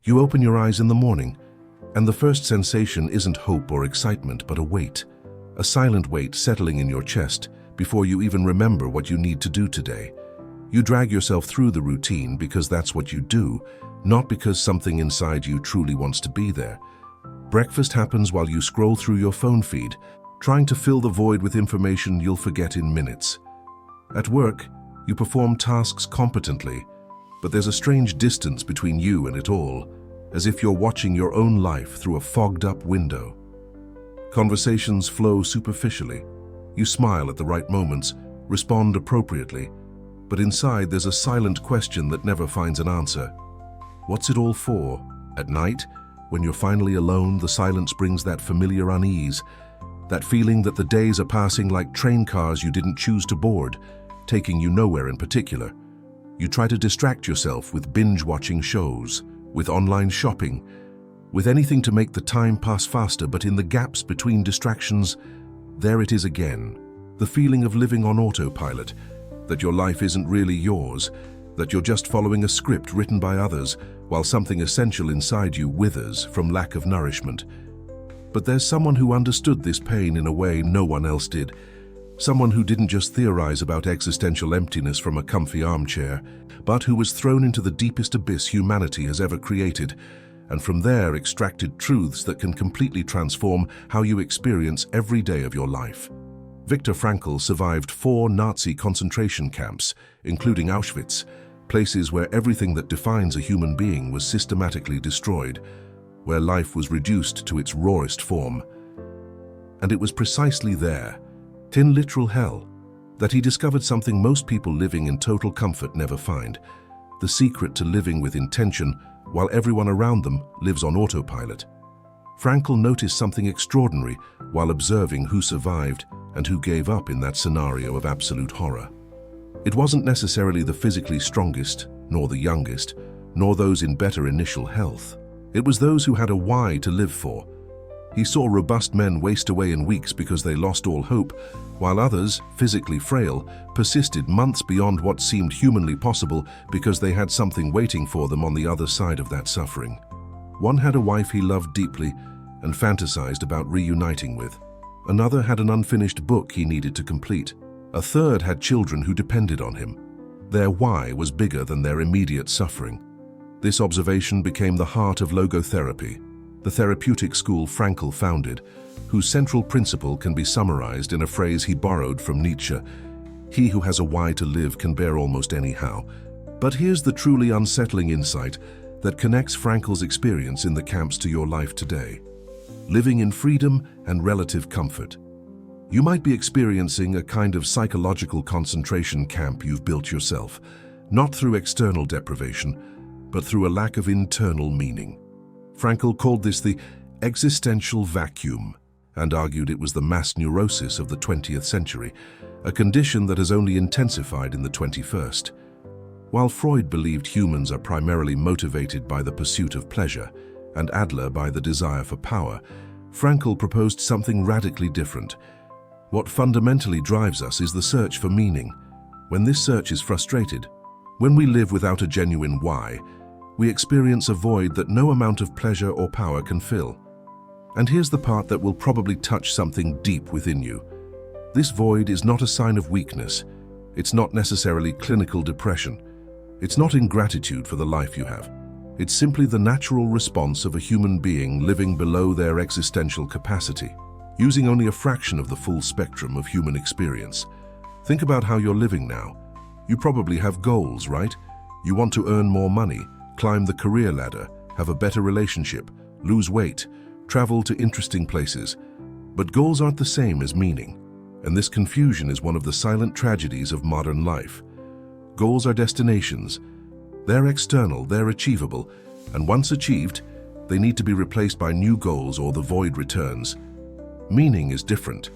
You open your eyes in the morning, and the first sensation isn't hope or excitement, but a weight. A silent weight settling in your chest before you even remember what you need to do today. You drag yourself through the routine because that's what you do, not because something inside you truly wants to be there. Breakfast happens while you scroll through your phone feed, trying to fill the void with information you'll forget in minutes. At work, you perform tasks competently, but there's a strange distance between you and it all, as if you're watching your own life through a fogged-up window. Conversations flow superficially. You smile at the right moments, respond appropriately, but inside there's a silent question that never finds an answer. What's it all for? At night, when you're finally alone, the silence brings that familiar unease, that feeling that the days are passing like train cars you didn't choose to board, taking you nowhere in particular. You try to distract yourself with binge-watching shows, with online shopping, with anything to make the time pass faster, but in the gaps between distractions, there it is again. The feeling of living on autopilot, that your life isn't really yours, that you're just following a script written by others, while something essential inside you withers from lack of nourishment. But there's someone who understood this pain in a way no one else did. Someone who didn't just theorize about existential emptiness from a comfy armchair, but who was thrown into the deepest abyss humanity has ever created, and from there extracted truths that can completely transform how you experience every day of your life. Viktor Frankl survived 4 Nazi concentration camps, including Auschwitz, places where everything that defines a human being was systematically destroyed, where life was reduced to its rawest form. And it was precisely there, in literal hell, that he discovered something most people living in total comfort never find: the secret to living with intention while everyone around them lives on autopilot. Frankl noticed something extraordinary while observing who survived and who gave up in that scenario of absolute horror. It wasn't necessarily the physically strongest, nor the youngest, nor those in better initial health. It was those who had a why to live for. He saw robust men waste away in weeks because they lost all hope, while others, physically frail, persisted months beyond what seemed humanly possible because they had something waiting for them on the other side of that suffering. One had a wife he loved deeply and fantasized about reuniting with. Another had an unfinished book he needed to complete. A third had children who depended on him. Their why was bigger than their immediate suffering. This observation became the heart of logotherapy, the therapeutic school Frankl founded, whose central principle can be summarized in a phrase he borrowed from Nietzsche: "He who has a why to live can bear almost anyhow." But here's the truly unsettling insight that connects Frankl's experience in the camps to your life today: living in freedom and relative comfort. You might be experiencing a kind of psychological concentration camp you've built yourself, not through external deprivation, but through a lack of internal meaning. Frankl called this the existential vacuum and argued it was the mass neurosis of the 20th century, a condition that has only intensified in the 21st. While Freud believed humans are primarily motivated by the pursuit of pleasure and Adler by the desire for power, Frankl proposed something radically different. What fundamentally drives us is the search for meaning. When this search is frustrated, when we live without a genuine why, we experience a void that no amount of pleasure or power can fill. And here's the part that will probably touch something deep within you. This void is not a sign of weakness. It's not necessarily clinical depression. It's not ingratitude for the life you have. It's simply the natural response of a human being living below their existential capacity, using only a fraction of the full spectrum of human experience. Think about how you're living now. You probably have goals, right? You want to earn more money, climb the career ladder, have a better relationship, lose weight, travel to interesting places. But goals aren't the same as meaning, and this confusion is one of the silent tragedies of modern life. Goals are destinations. They're external, they're achievable, and once achieved, they need to be replaced by new goals or the void returns. Meaning is different.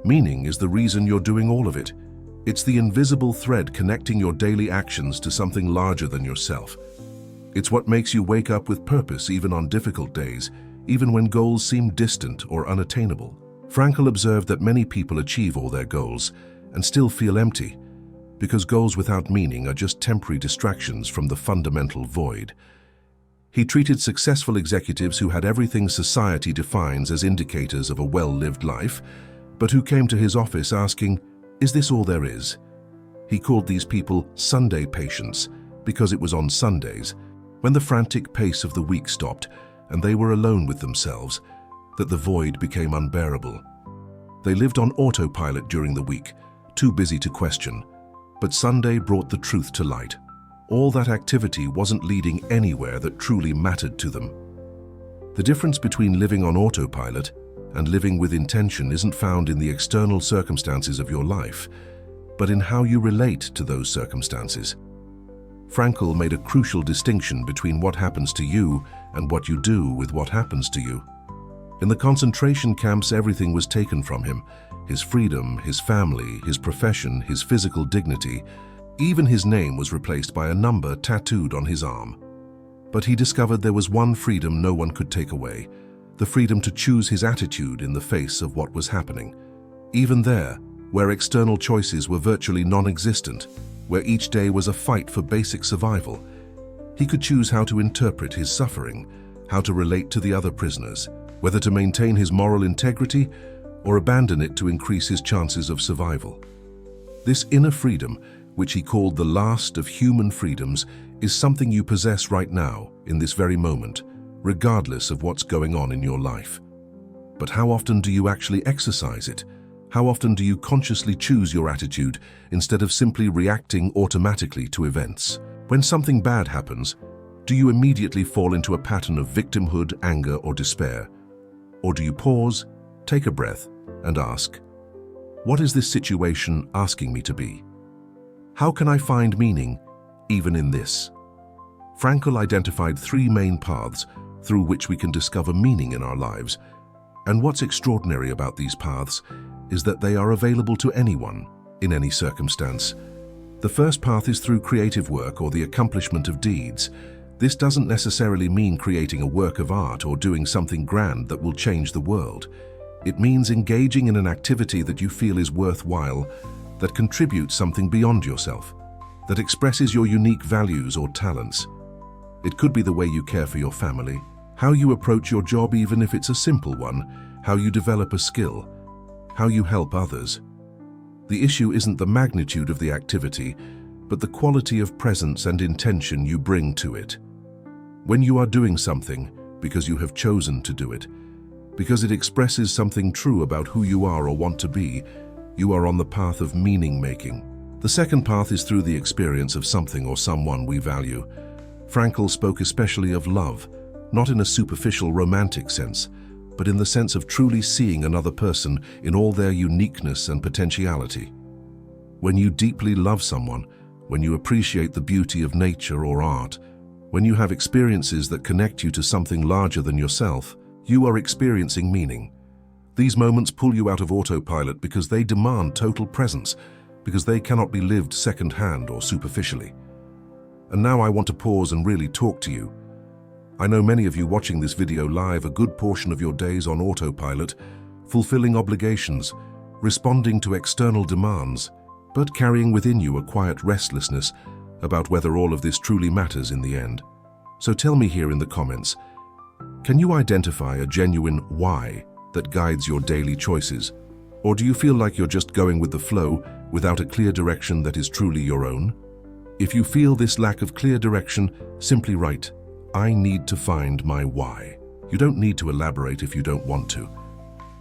Meaning is the reason you're doing all of it. It's the invisible thread connecting your daily actions to something larger than yourself. It's what makes you wake up with purpose even on difficult days, even when goals seem distant or unattainable. Frankl observed that many people achieve all their goals and still feel empty, because goals without meaning are just temporary distractions from the fundamental void. He treated successful executives who had everything society defines as indicators of a well-lived life, but who came to his office asking, "Is this all there is?" He called these people Sunday patients because it was on Sundays, when the frantic pace of the week stopped and they were alone with themselves, that the void became unbearable. They lived on autopilot during the week, too busy to question, but Sunday brought the truth to light. All that activity wasn't leading anywhere that truly mattered to them. The difference between living on autopilot and living with intention isn't found in the external circumstances of your life, but in how you relate to those circumstances. Frankl made a crucial distinction between what happens to you and what you do with what happens to you. In the concentration camps, everything was taken from him: his freedom, his family, his profession, his physical dignity. Even his name was replaced by a number tattooed on his arm. But he discovered there was one freedom no one could take away: the freedom to choose his attitude in the face of what was happening. Even there, where external choices were virtually non-existent, where each day was a fight for basic survival, he could choose how to interpret his suffering, how to relate to the other prisoners, whether to maintain his moral integrity or abandon it to increase his chances of survival. This inner freedom, which he called the last of human freedoms, is something you possess right now, in this very moment, regardless of what's going on in your life. But how often do you actually exercise it? How often do you consciously choose your attitude instead of simply reacting automatically to events? When something bad happens, do you immediately fall into a pattern of victimhood, anger, or despair? Or do you pause, take a breath, and ask, "What is this situation asking me to be? How can I find meaning, even in this?" Frankl identified three main paths through which we can discover meaning in our lives. And what's extraordinary about these paths is that they are available to anyone, in any circumstance. The first path is through creative work or the accomplishment of deeds. This doesn't necessarily mean creating a work of art or doing something grand that will change the world. It means engaging in an activity that you feel is worthwhile, that contributes something beyond yourself, that expresses your unique values or talents. It could be the way you care for your family, how you approach your job even if it's a simple one, how you develop a skill, how you help others. The issue isn't the magnitude of the activity, but the quality of presence and intention you bring to it. When you are doing something because you have chosen to do it, because it expresses something true about who you are or want to be, you are on the path of meaning-making. The second path is through the experience of something or someone we value. Frankl spoke especially of love, not in a superficial romantic sense, but in the sense of truly seeing another person in all their uniqueness and potentiality. When you deeply love someone, when you appreciate the beauty of nature or art, when you have experiences that connect you to something larger than yourself, you are experiencing meaning. These moments pull you out of autopilot because they demand total presence, because they cannot be lived second-hand or superficially. And now I want to pause and really talk to you. I know many of you watching this video live a good portion of your days on autopilot, fulfilling obligations, responding to external demands, but carrying within you a quiet restlessness about whether all of this truly matters in the end. So tell me here in the comments, can you identify a genuine why that guides your daily choices? Or do you feel like you're just going with the flow without a clear direction that is truly your own? If you feel this lack of clear direction, simply write, "I need to find my why." You don't need to elaborate if you don't want to.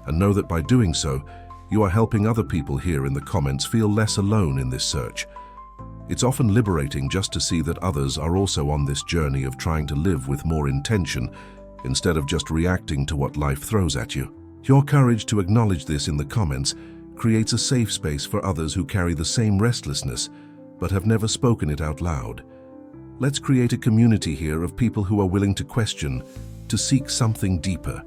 And know that by doing so, you are helping other people here in the comments feel less alone in this search. It's often liberating just to see that others are also on this journey of trying to live with more intention instead of just reacting to what life throws at you. Your courage to acknowledge this in the comments creates a safe space for others who carry the same restlessness but have never spoken it out loud. Let's create a community here of people who are willing to question, to seek something deeper.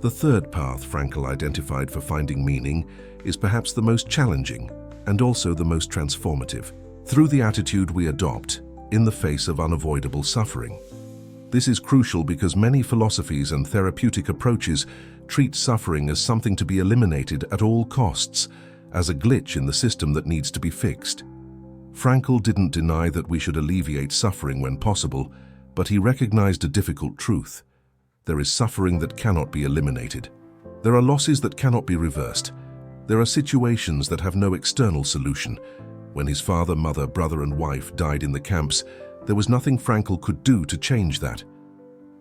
The third path Frankl identified for finding meaning is perhaps the most challenging and also the most transformative, through the attitude we adopt in the face of unavoidable suffering. This is crucial because many philosophies and therapeutic approaches treat suffering as something to be eliminated at all costs, as a glitch in the system that needs to be fixed. Frankl didn't deny that we should alleviate suffering when possible, But he recognized a difficult truth. There is suffering that cannot be eliminated. There are losses that cannot be reversed. There are situations that have no external solution. When his father, mother, brother, and wife died in the camps, there was nothing Frankl could do to change that.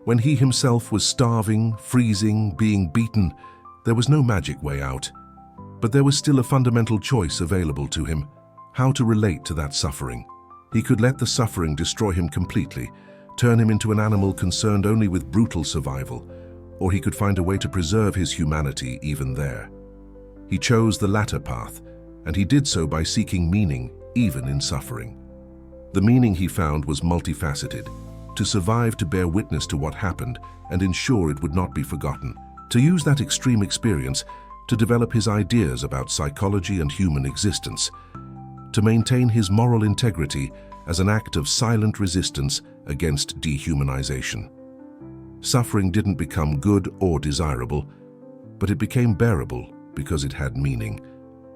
When he himself was starving, freezing, being beaten, there was no magic way out. But there was still a fundamental choice available to him: how to relate to that suffering. He could let the suffering destroy him completely, turn him into an animal concerned only with brutal survival, or he could find a way to preserve his humanity even there. He chose the latter path, and he did so by seeking meaning, even in suffering. The meaning he found was multifaceted: to survive, to bear witness to what happened and ensure it would not be forgotten, to use that extreme experience to develop his ideas about psychology and human existence, to maintain his moral integrity as an act of silent resistance against dehumanization. Suffering didn't become good or desirable, but it became bearable because it had meaning.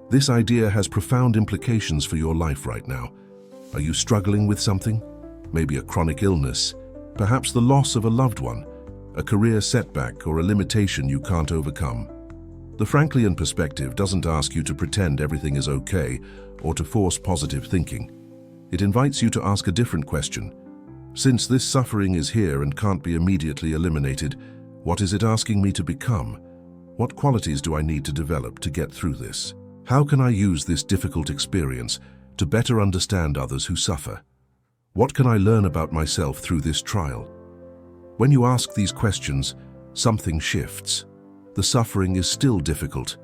This idea has profound implications for your life right now. Are you struggling with something? Maybe a chronic illness, perhaps the loss of a loved one, a career setback, or a limitation you can't overcome. The Franklian perspective doesn't ask you to pretend everything is okay or to force positive thinking. It invites you to ask a different question. Since this suffering is here and can't be immediately eliminated, what is it asking me to become? What qualities do I need to develop to get through this? How can I use this difficult experience to better understand others who suffer? What can I learn about myself through this trial? When you ask these questions, something shifts. The suffering is still difficult,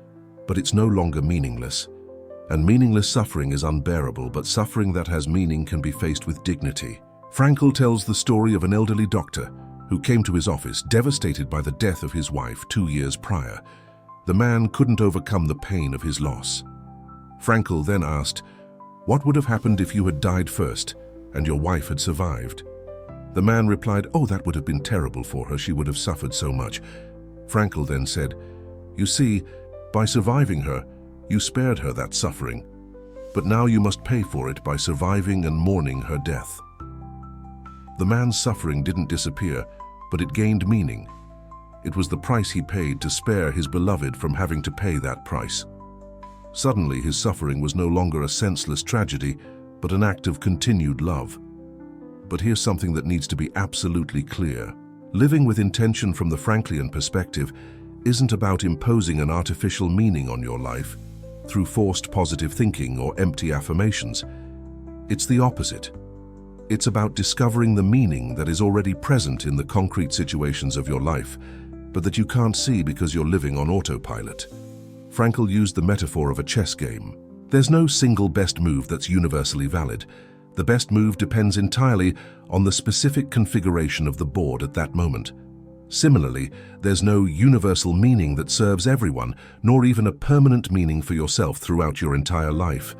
but it's no longer meaningless. And meaningless suffering is unbearable, but suffering that has meaning can be faced with dignity. Frankl tells the story of an elderly doctor who came to his office devastated by the death of his wife 2 years prior. The man couldn't overcome the pain of his loss. Frankl then asked, "What would have happened if you had died first and your wife had survived?" The man replied, "Oh, that would have been terrible for her. She would have suffered so much." Frankl then said, "You see, by surviving her, you spared her that suffering. But now you must pay for it by surviving and mourning her death." The man's suffering didn't disappear, but it gained meaning. It was the price he paid to spare his beloved from having to pay that price. Suddenly, his suffering was no longer a senseless tragedy, but an act of continued love. But here's something that needs to be absolutely clear. Living with intention from the Franklian perspective isn't about imposing an artificial meaning on your life through forced positive thinking or empty affirmations. It's the opposite. It's about discovering the meaning that is already present in the concrete situations of your life, but that you can't see because you're living on autopilot. Frankl used the metaphor of a chess game. There's no single best move that's universally valid. The best move depends entirely on the specific configuration of the board at that moment. Similarly, there's no universal meaning that serves everyone, nor even a permanent meaning for yourself throughout your entire life.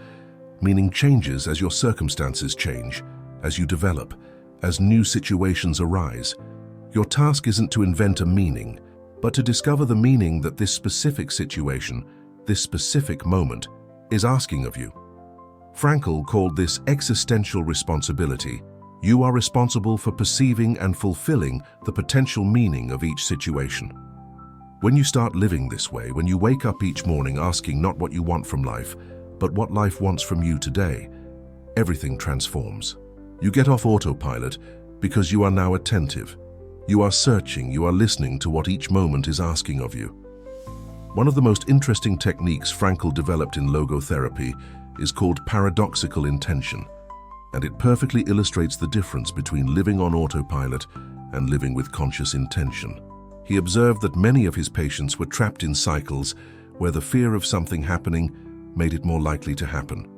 Meaning changes as your circumstances change, as you develop, as new situations arise. Your task isn't to invent a meaning, but to discover the meaning that this specific situation, this specific moment, is asking of you. Frankl called this existential responsibility. You are responsible for perceiving and fulfilling the potential meaning of each situation. When you start living this way, when you wake up each morning asking not what you want from life, but what life wants from you today, everything transforms. You get off autopilot because you are now attentive. You are searching, you are listening to what each moment is asking of you. One of the most interesting techniques Frankl developed in logotherapy is called paradoxical intention, and it perfectly illustrates the difference between living on autopilot and living with conscious intention. He observed that many of his patients were trapped in cycles where the fear of something happening made it more likely to happen.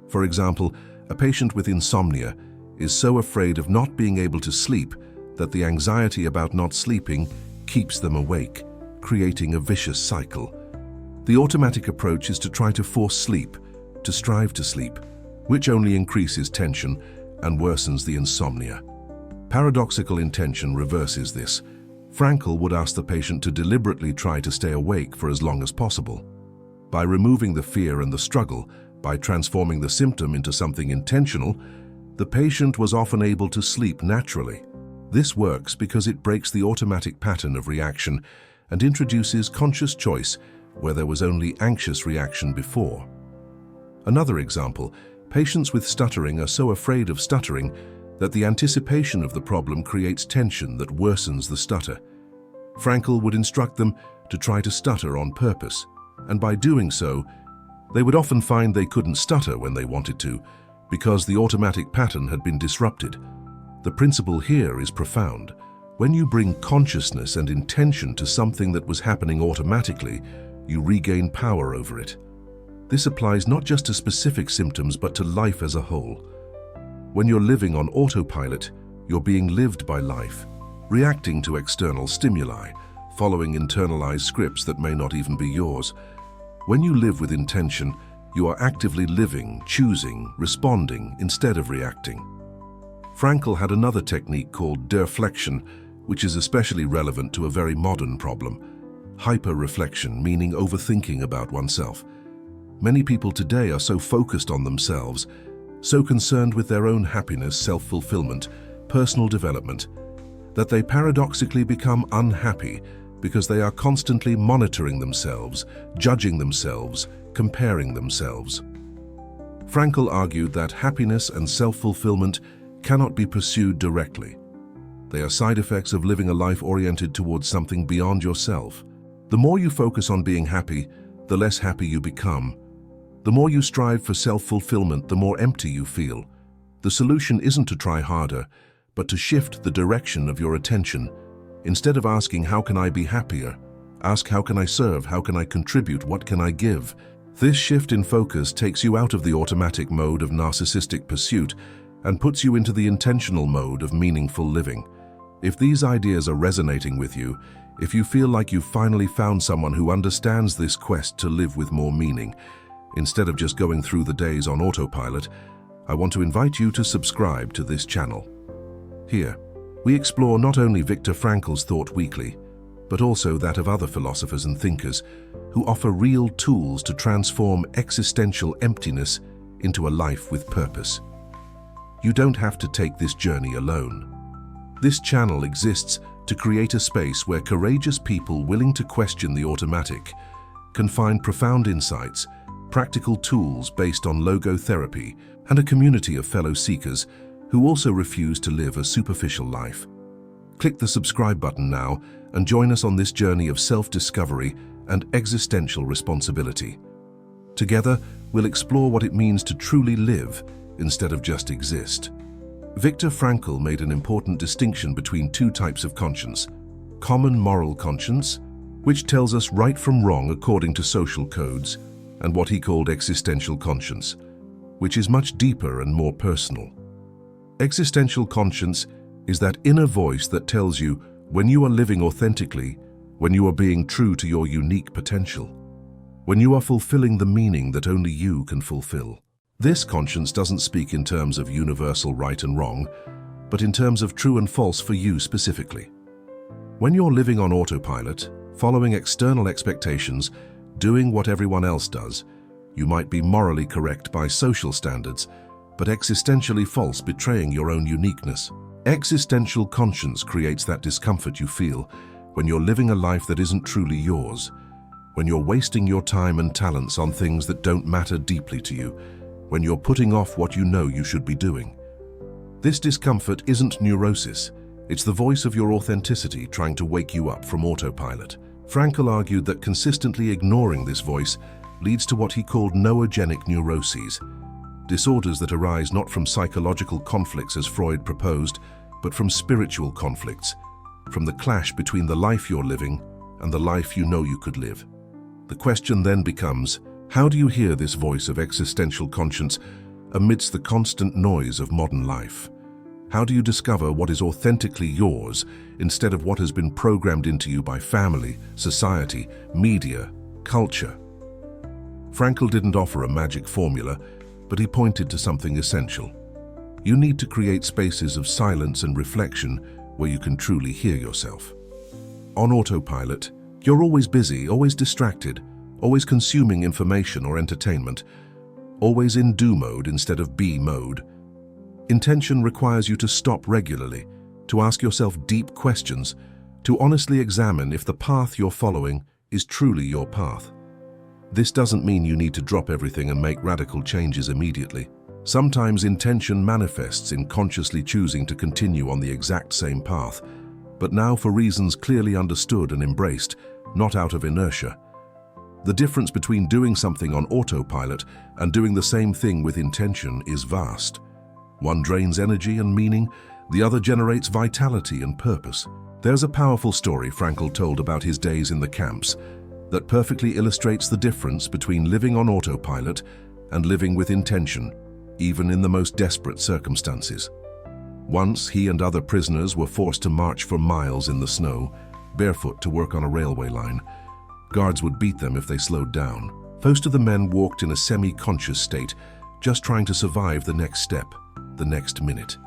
For example, a patient with insomnia is so afraid of not being able to sleep that the anxiety about not sleeping keeps them awake, creating a vicious cycle. The automatic approach is to try to force sleep, to strive to sleep, which only increases tension and worsens the insomnia. Paradoxical intention reverses this. Frankl would ask the patient to deliberately try to stay awake for as long as possible. By removing the fear and the struggle, by transforming the symptom into something intentional, the patient was often able to sleep naturally. This works because it breaks the automatic pattern of reaction and introduces conscious choice where there was only anxious reaction before. Another example, patients with stuttering are so afraid of stuttering that the anticipation of the problem creates tension that worsens the stutter. Frankl would instruct them to try to stutter on purpose, and by doing so, they would often find they couldn't stutter when they wanted to, because the automatic pattern had been disrupted. The principle here is profound. When you bring consciousness and intention to something that was happening automatically, you regain power over it. This applies not just to specific symptoms, but to life as a whole. When you're living on autopilot, you're being lived by life, reacting to external stimuli, following internalized scripts that may not even be yours. When you live with intention, you are actively living, choosing, responding instead of reacting. Frankl had another technique called derflection, which is especially relevant to a very modern problem: hyper-reflection, meaning overthinking about oneself. Many people today are so focused on themselves, so concerned with their own happiness, self-fulfillment, personal development, that they paradoxically become unhappy because they are constantly monitoring themselves, judging themselves, comparing themselves. Frankl argued that happiness and self-fulfillment cannot be pursued directly. They are side effects of living a life oriented towards something beyond yourself. The more you focus on being happy, the less happy you become. The more you strive for self-fulfillment, the more empty you feel. The solution isn't to try harder, but to shift the direction of your attention. Instead of asking, how can I be happier? Ask, how can I serve? How can I contribute? What can I give? This shift in focus takes you out of the automatic mode of narcissistic pursuit and puts you into the intentional mode of meaningful living. If these ideas are resonating with you, if you feel like you've finally found someone who understands this quest to live with more meaning, instead of just going through the days on autopilot, I want to invite you to subscribe to this channel. Here, we explore not only Viktor Frankl's thought weekly, but also that of other philosophers and thinkers who offer real tools to transform existential emptiness into a life with purpose. You don't have to take this journey alone. This channel exists to create a space where courageous people willing to question the automatic can find profound insights, practical tools based on logotherapy, and a community of fellow seekers who also refuse to live a superficial life. Click the subscribe button now and join us on this journey of self-discovery and existential responsibility. Together, we'll explore what it means to truly live instead of just exist. Viktor Frankl made an important distinction between two types of conscience: common moral conscience, which tells us right from wrong according to social codes, and what he called existential conscience, which is much deeper and more personal. Existential conscience is that inner voice that tells you when you are living authentically, when you are being true to your unique potential, when you are fulfilling the meaning that only you can fulfill. This conscience doesn't speak in terms of universal right and wrong, but in terms of true and false for you specifically. When you're living on autopilot, following external expectations, doing what everyone else does, you might be morally correct by social standards, but existentially false, betraying your own uniqueness. Existential conscience creates that discomfort you feel when you're living a life that isn't truly yours, when you're wasting your time and talents on things that don't matter deeply to you, when you're putting off what you know you should be doing. This discomfort isn't neurosis, it's the voice of your authenticity trying to wake you up from autopilot. Frankl argued that consistently ignoring this voice leads to what he called noogenic neuroses, disorders that arise not from psychological conflicts as Freud proposed, but from spiritual conflicts, from the clash between the life you're living and the life you know you could live. The question then becomes, how do you hear this voice of existential conscience amidst the constant noise of modern life? How do you discover what is authentically yours instead of what has been programmed into you by family, society, media, culture? Frankl didn't offer a magic formula, but he pointed to something essential. You need to create spaces of silence and reflection where you can truly hear yourself. On autopilot, you're always busy, always distracted, always consuming information or entertainment, always in do mode instead of be mode. Intention requires you to stop regularly, to ask yourself deep questions, to honestly examine if the path you're following is truly your path. This doesn't mean you need to drop everything and make radical changes immediately. Sometimes intention manifests in consciously choosing to continue on the exact same path, but now for reasons clearly understood and embraced, not out of inertia. The difference between doing something on autopilot and doing the same thing with intention is vast. One drains energy and meaning, the other generates vitality and purpose. There's a powerful story Frankl told about his days in the camps that perfectly illustrates the difference between living on autopilot and living with intention, even in the most desperate circumstances. Once, he and other prisoners were forced to march for miles in the snow, barefoot to work on a railway line. Guards would beat them if they slowed down. Most of the men walked in a semi-conscious state, just trying to survive the next step, the next minute.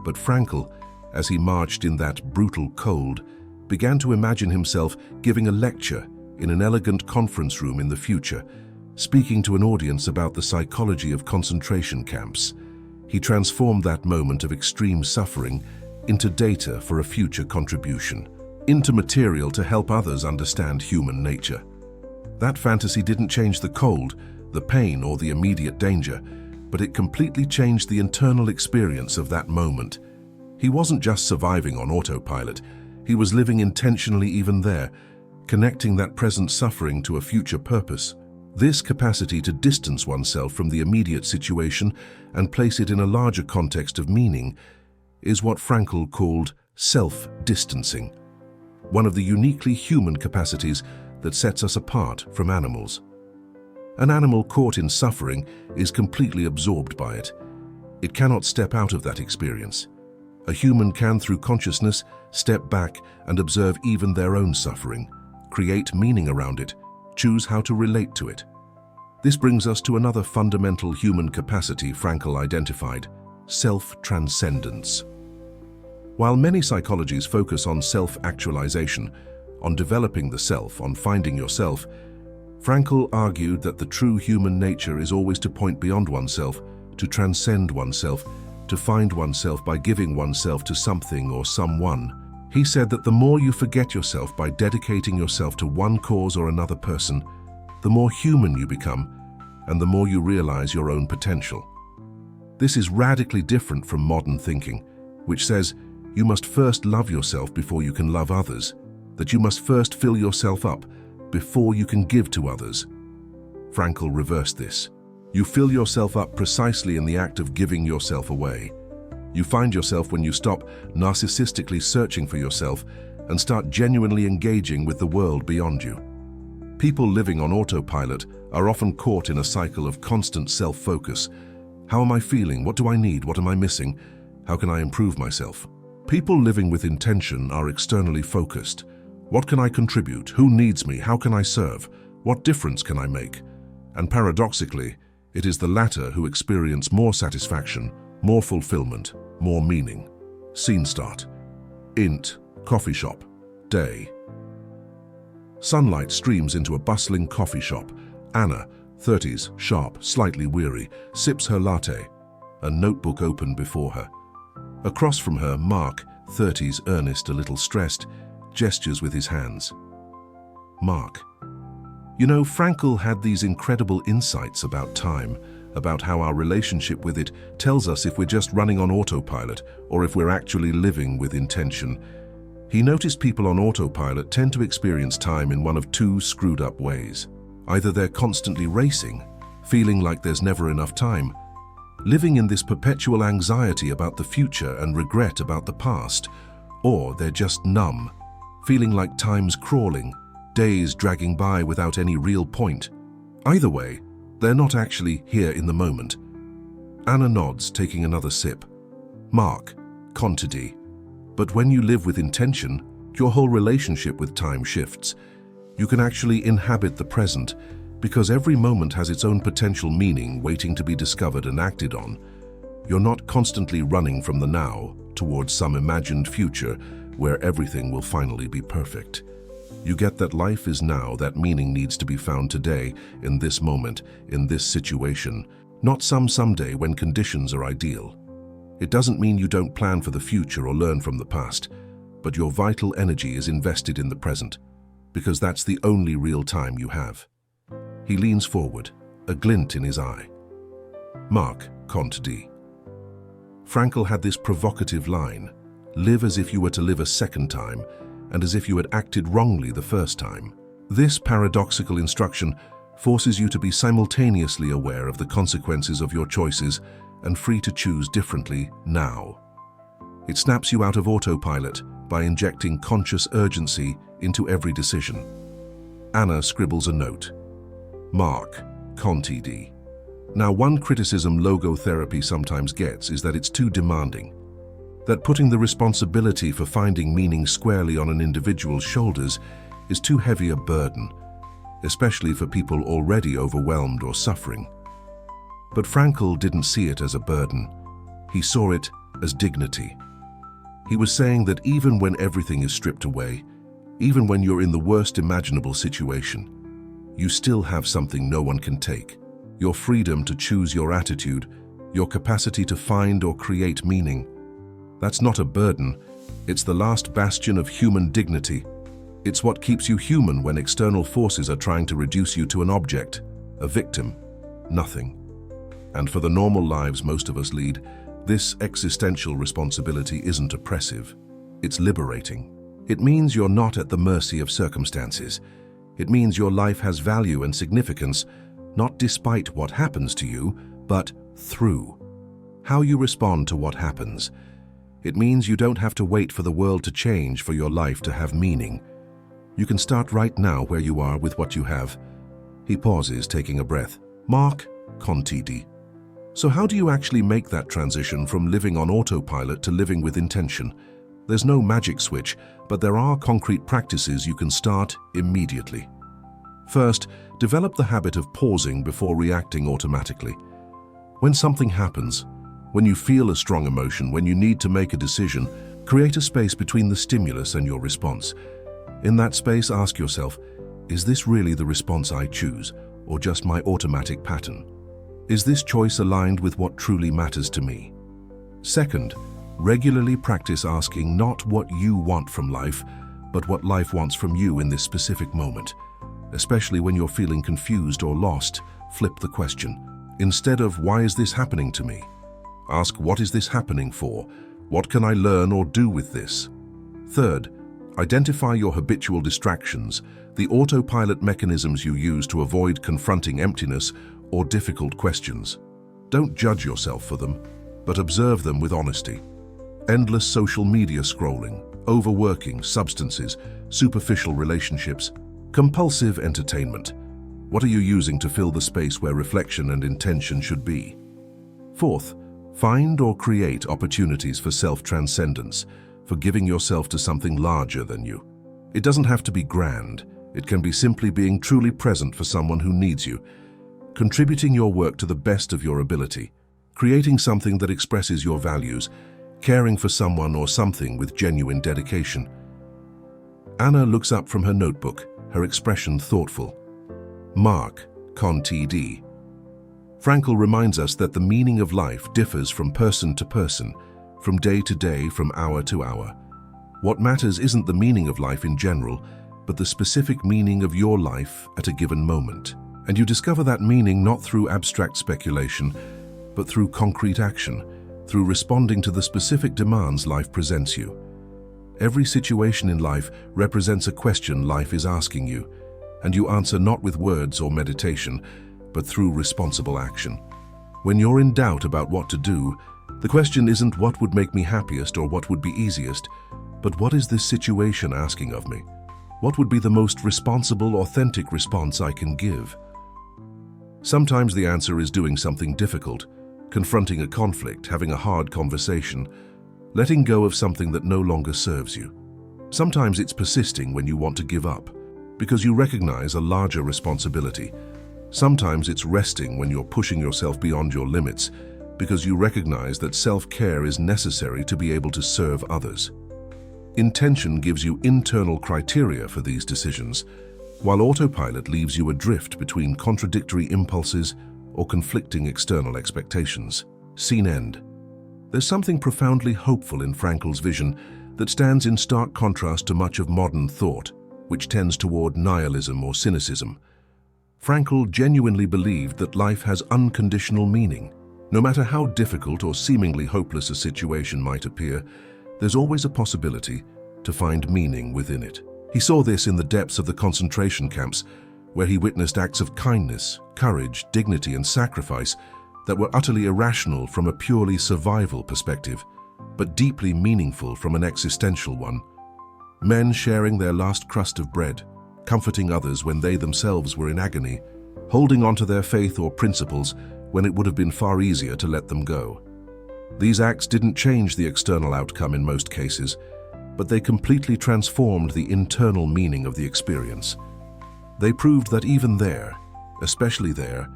But Frankl, as he marched in that brutal cold, began to imagine himself giving a lecture in an elegant conference room in the future, speaking to an audience about the psychology of concentration camps. He transformed that moment of extreme suffering into data for a future contribution, into material to help others understand human nature. That fantasy didn't change the cold, the pain, or the immediate danger, but it completely changed the internal experience of that moment. He wasn't just surviving on autopilot, he was living intentionally even there, connecting that present suffering to a future purpose. This capacity to distance oneself from the immediate situation and place it in a larger context of meaning is what Frankl called self-distancing, one of the uniquely human capacities that sets us apart from animals. An animal caught in suffering is completely absorbed by it. It cannot step out of that experience. A human can, through consciousness, step back and observe even their own suffering, create meaning around it, choose how to relate to it. This brings us to another fundamental human capacity Frankl identified: self-transcendence. While many psychologies focus on self-actualization, on developing the self, on finding yourself, Frankl argued that the true human nature is always to point beyond oneself, to transcend oneself, to find oneself by giving oneself to something or someone. He said that the more you forget yourself by dedicating yourself to one cause or another person, the more human you become, and the more you realize your own potential. This is radically different from modern thinking, which says you must first love yourself before you can love others, that you must first fill yourself up before you can give to others. Frankl reversed this. You fill yourself up precisely in the act of giving yourself away. You find yourself when you stop narcissistically searching for yourself and start genuinely engaging with the world beyond you. People living on autopilot are often caught in a cycle of constant self-focus. How am I feeling? What do I need? What am I missing? How can I improve myself? People living with intention are externally focused. What can I contribute? Who needs me? How can I serve? What difference can I make? And paradoxically, it is the latter who experience more satisfaction, more fulfillment, more meaning. Scene start. Int. Coffee shop. Day. Sunlight streams into a bustling coffee shop. Anna, 30s, sharp, slightly weary, sips her latte, a notebook open before her. Across from her, Mark, 30s, earnest, a little stressed, gestures with his hands. Mark. You know, Frankl had these incredible insights about time, about how our relationship with it tells us if we're just running on autopilot or if we're actually living with intention. He noticed people on autopilot tend to experience time in one of two screwed up ways. Either they're constantly racing, feeling like there's never enough time, living in this perpetual anxiety about the future and regret about the past, or they're just numb, feeling like time's crawling, days dragging by without any real point. Either way, they're not actually here in the moment. Anna nods, taking another sip. Mark, quantity. But when you live with intention, your whole relationship with time shifts. You can actually inhabit the present, because every moment has its own potential meaning waiting to be discovered and acted on. You're not constantly running from the now towards some imagined future where everything will finally be perfect. You get that life is now, that meaning needs to be found today, in this moment, in this situation, not someday when conditions are ideal. It doesn't mean you don't plan for the future or learn from the past, but your vital energy is invested in the present, because that's the only real time you have. He leans forward, a glint in his eye. Mark, Cont D. Frankl had this provocative line, live as if you were to live a second time, and as if you had acted wrongly the first time. This paradoxical instruction forces you to be simultaneously aware of the consequences of your choices and free to choose differently now. It snaps you out of autopilot by injecting conscious urgency into every decision. Anna scribbles a note. Mark, Conti D. Now, one criticism logotherapy sometimes gets is that it's too demanding, that putting the responsibility for finding meaning squarely on an individual's shoulders is too heavy a burden, especially for people already overwhelmed or suffering. But Frankl didn't see it as a burden. He saw it as dignity. He was saying that even when everything is stripped away, even when you're in the worst imaginable situation, you still have something no one can take. Your freedom to choose your attitude, your capacity to find or create meaning. That's not a burden. It's the last bastion of human dignity. It's what keeps you human when external forces are trying to reduce you to an object, a victim, nothing. And for the normal lives most of us lead, this existential responsibility isn't oppressive. It's liberating. It means you're not at the mercy of circumstances. It means your life has value and significance, not despite what happens to you, but through how you respond to what happens. It means you don't have to wait for the world to change for your life to have meaning. You can start right now where you are with what you have. He pauses, taking a breath. Mark, Conti D. So how do you actually make that transition from living on autopilot to living with intention? There's no magic switch, but there are concrete practices you can start immediately. First, develop the habit of pausing before reacting automatically. When something happens, when you feel a strong emotion, when you need to make a decision, create a space between the stimulus and your response. In that space, ask yourself, is this really the response I choose, or just my automatic pattern? Is this choice aligned with what truly matters to me? Second, regularly practice asking not what you want from life, but what life wants from you in this specific moment. Especially when you're feeling confused or lost, flip the question. Instead of, why is this happening to me? Ask, what is this happening for? What can I learn or do with this? Third, identify your habitual distractions, the autopilot mechanisms you use to avoid confronting emptiness or difficult questions. Don't judge yourself for them, but observe them with honesty. Endless social media scrolling, overworking, substances, superficial relationships, compulsive entertainment. What are you using to fill the space where reflection and intention should be? Fourth, find or create opportunities for self-transcendence, for giving yourself to something larger than you. It doesn't have to be grand. It can be simply being truly present for someone who needs you, contributing your work to the best of your ability, creating something that expresses your values, caring for someone or something with genuine dedication. Anna looks up from her notebook, her expression thoughtful. Mark, Conti D. Frankl reminds us that the meaning of life differs from person to person, from day to day, from hour to hour. What matters isn't the meaning of life in general, but the specific meaning of your life at a given moment. And you discover that meaning not through abstract speculation, but through concrete action, through responding to the specific demands life presents you. Every situation in life represents a question life is asking you, and you answer not with words or meditation, but through responsible action. When you're in doubt about what to do, the question isn't what would make me happiest or what would be easiest, but what is this situation asking of me? What would be the most responsible, authentic response I can give? Sometimes the answer is doing something difficult, confronting a conflict, having a hard conversation, letting go of something that no longer serves you. Sometimes it's persisting when you want to give up, because you recognize a larger responsibility. Sometimes it's resting when you're pushing yourself beyond your limits, because you recognize that self-care is necessary to be able to serve others. Intention gives you internal criteria for these decisions, while autopilot leaves you adrift between contradictory impulses or conflicting external expectations. Scene end. There's something profoundly hopeful in Frankl's vision that stands in stark contrast to much of modern thought, which tends toward nihilism or cynicism. Frankl genuinely believed that life has unconditional meaning. No matter how difficult or seemingly hopeless a situation might appear, there's always a possibility to find meaning within it. He saw this in the depths of the concentration camps, where he witnessed acts of kindness, courage, dignity, and sacrifice that were utterly irrational from a purely survival perspective, but deeply meaningful from an existential one. Men sharing their last crust of bread, comforting others when they themselves were in agony, holding on to their faith or principles when it would have been far easier to let them go. These acts didn't change the external outcome in most cases, but they completely transformed the internal meaning of the experience. They proved that even there, especially there,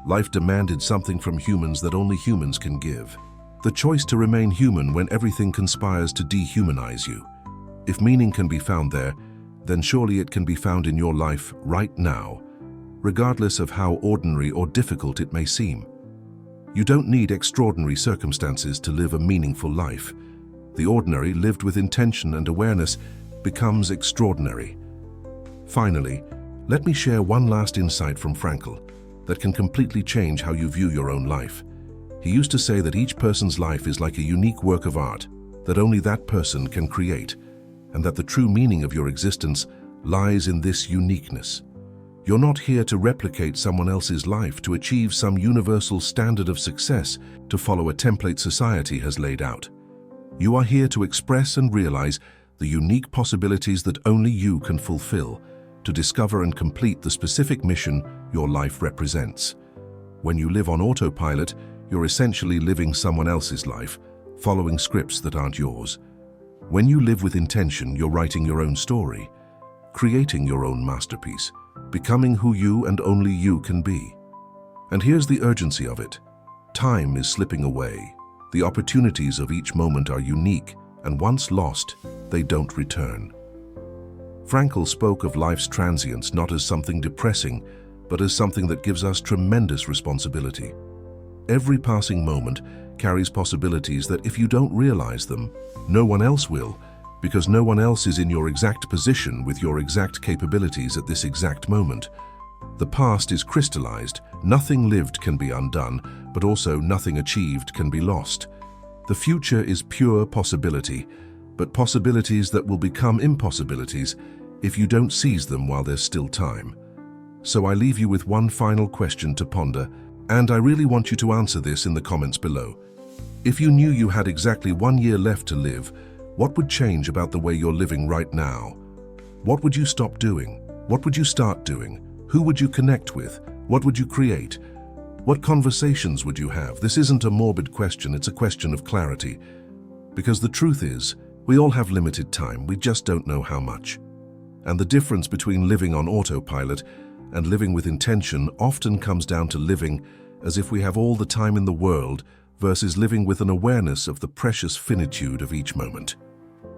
life demanded something from humans that only humans can give. The choice to remain human when everything conspires to dehumanize you. If meaning can be found there, then surely it can be found in your life right now, regardless of how ordinary or difficult it may seem. You don't need extraordinary circumstances to live a meaningful life. The ordinary, lived with intention and awareness, becomes extraordinary. Finally, let me share one last insight from Frankl that can completely change how you view your own life. He used to say that each person's life is like a unique work of art that only that person can create, and that the true meaning of your existence lies in this uniqueness. You're not here to replicate someone else's life, to achieve some universal standard of success, to follow a template society has laid out. You are here to express and realize the unique possibilities that only you can fulfill, to discover and complete the specific mission your life represents. When you live on autopilot, you're essentially living someone else's life, following scripts that aren't yours. When you live with intention, you're writing your own story, creating your own masterpiece, becoming who you and only you can be. And here's the urgency of it. Time is slipping away. The opportunities of each moment are unique, and once lost, they don't return. Frankl spoke of life's transience not as something depressing, but as something that gives us tremendous responsibility. Every passing moment carries possibilities that if you don't realize them, no one else will, because no one else is in your exact position with your exact capabilities at this exact moment. The past is crystallized. Nothing lived can be undone, but also nothing achieved can be lost. The future is pure possibility, but possibilities that will become impossibilities if you don't seize them while there's still time. So I leave you with one final question to ponder, and I really want you to answer this in the comments below. If you knew you had exactly 1 year left to live, what would change about the way you're living right now? What would you stop doing? What would you start doing? Who would you connect with? What would you create? What conversations would you have? This isn't a morbid question, it's a question of clarity. Because the truth is, we all have limited time, we just don't know how much. And the difference between living on autopilot and living with intention often comes down to living as if we have all the time in the world versus living with an awareness of the precious finitude of each moment.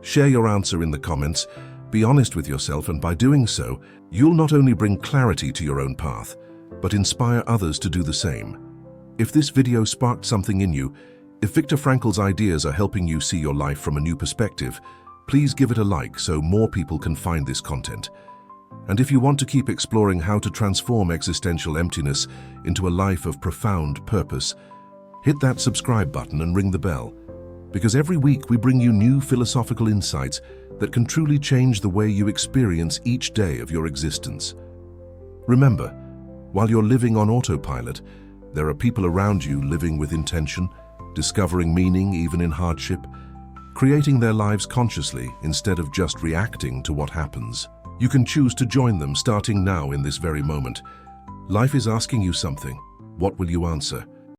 Share your answer in the comments, be honest with yourself, and by doing so, you'll not only bring clarity to your own path, but inspire others to do the same. If this video sparked something in you, if Viktor Frankl's ideas are helping you see your life from a new perspective, please give it a like so more people can find this content. And if you want to keep exploring how to transform existential emptiness into a life of profound purpose, hit that subscribe button and ring the bell, because every week we bring you new philosophical insights that can truly change the way you experience each day of your existence. Remember, while you're living on autopilot, there are people around you living with intention, discovering meaning even in hardship, creating their lives consciously instead of just reacting to what happens. You can choose to join them starting now in this very moment. Life is asking you something. What will you answer?